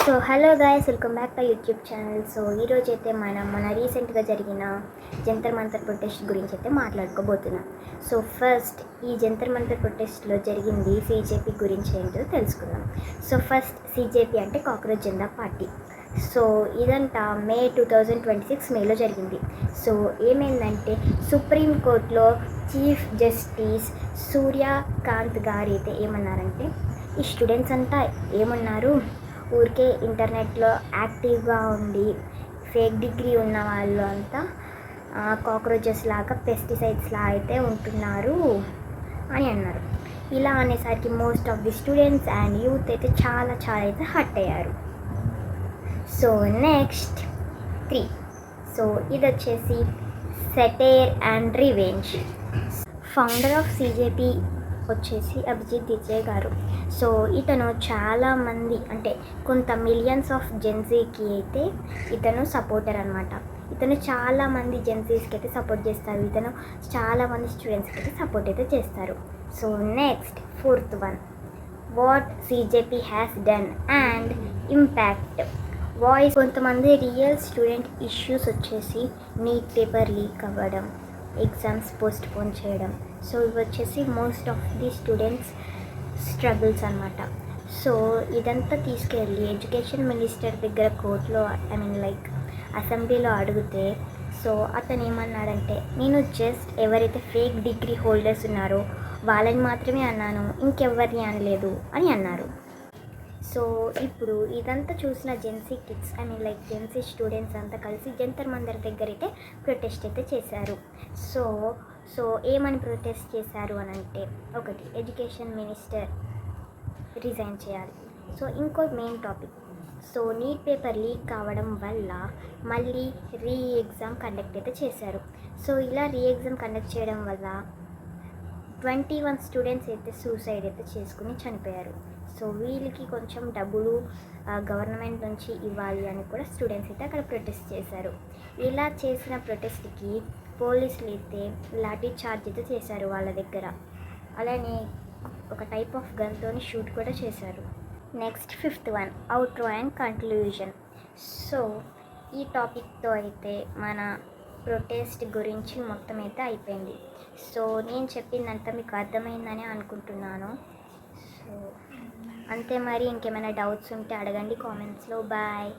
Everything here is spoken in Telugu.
So hello guys, welcome back to YouTube channel. So ఈరోజు అయితే మన రీసెంట్గా జరిగిన జంతర్ మంతర్ ప్రొటెస్ట్ గురించి అయితే మాట్లాడుకోబోతున్నాం. సో ఫస్ట్ ఈ జంతర్ మంతర్ ప్రొటెస్ట్లో జరిగింది సీజేపీ గురించి ఏంటో తెలుసుకుందాం. సో ఫస్ట్ సీజేపీ అంటే కాక్రోచ్ జనతా పార్టీ. సో ఇదంతా మే 2026 మేలో జరిగింది. సో ఏమైందంటే సుప్రీంకోర్టులో చీఫ్ జస్టిస్ సూర్యకాంత్ గారు అయితే ఏమన్నారంటే, ఈ స్టూడెంట్స్ అంతా ఏమన్నారు, ఊరికే ఇంటర్నెట్లో యాక్టివ్గా ఉండి ఫేక్ డిగ్రీ ఉన్న వాళ్ళు అంతా కాక్రోచెస్ లాగా పెస్టిసైడ్స్ లాగా అయితే ఉంటున్నారు అని అన్నారు. ఇలా అనేసరికి most of the students and youth అయితే చాలా అయితే హర్ట్ అయ్యారు. So next 3. సో ఇది వచ్చేసి satire and revenge. Founder of CJP వచ్చేసి అభిజిత్ విజయ్ గారు. సో ఇతను చాలామంది అంటే కొంత మిలియన్స్ ఆఫ్ జెన్సీకి అయితే ఇతను సపోర్టర్ అనమాట. ఇతను చాలామంది జెన్సీస్కి అయితే సపోర్ట్ చేస్తారు. ఇతను చాలామంది స్టూడెంట్స్కి అయితే సపోర్ట్ అయితే చేస్తారు. So next 4th one, what CJP has done and impact voice. కొంతమంది రియల్ స్టూడెంట్ ఇష్యూస్ వచ్చేసి నీట్ పేపర్ లీక్ అవ్వడం, ఎగ్జామ్స్ పోస్ట్పోన్ చేయడం. సో ఇవి వచ్చేసి most of the students struggles అనమాట. సో ఇదంతా తీసుకెళ్ళి ఎడ్యుకేషన్ మినిస్టర్ దగ్గర కోర్టులో అసెంబ్లీలో అడిగితే, సో అతను ఏమన్నాడంటే, నేను జస్ట్ ఎవరైతే ఫేక్ డిగ్రీ హోల్డర్స్ ఉన్నారో వాళ్ళని మాత్రమే అన్నాను, ఇంకెవరిని అనలేదు అని అన్నారు. సో ఇప్పుడు ఇదంతా చూసిన జెన్సీ కిడ్స్ జెన్సీ స్టూడెంట్స్ అంతా కలిసి జంతర్ మంతర్ దగ్గర అయితే ప్రొటెస్ట్ అయితే చేశారు. సో ఏమని ప్రొటెస్ట్ చేశారు అని అంటే, ఒకటి ఎడ్యుకేషన్ మినిస్టర్ రిజైన్ చేయాలి. సో ఇంకో main topic, so neat paper leak కావడం వల్ల మళ్ళీ ఎగ్జామ్ కండక్ట్ అయితే చేశారు. సో ఇలా ఎగ్జామ్ కండక్ట్ చేయడం వల్ల 21 స్టూడెంట్స్ అయితే సూసైడ్ అయితే చేసుకుని చనిపోయారు. సో వీళ్ళకి కొంచెం డబ్బులు గవర్నమెంట్ నుంచి ఇవ్వాలి అని కూడా స్టూడెంట్స్ అయితే అక్కడ ప్రొటెస్ట్ చేశారు. ఇలా చేసిన ప్రొటెస్ట్కి పోలీసులు అయితే లాఠీ చార్జ్ అయితే చేశారు వాళ్ళ దగ్గర. అలానే ఒక టైప్ ఆఫ్ గన్తో షూట్ కూడా చేశారు. Next 5th one, outro and conclusion. So ఈ టాపిక్తో అయితే మన ప్రొటెస్ట్ గురించి మొత్తం అయితే అయిపోయింది. సో నేను చెప్పిందంతా మీకు అర్థమైందని అనుకుంటున్నాను. సో అంతే. మరి ఇంకేమైనా డౌట్స్ ఉంటే అడగండి కామెంట్స్లో. బాయ్.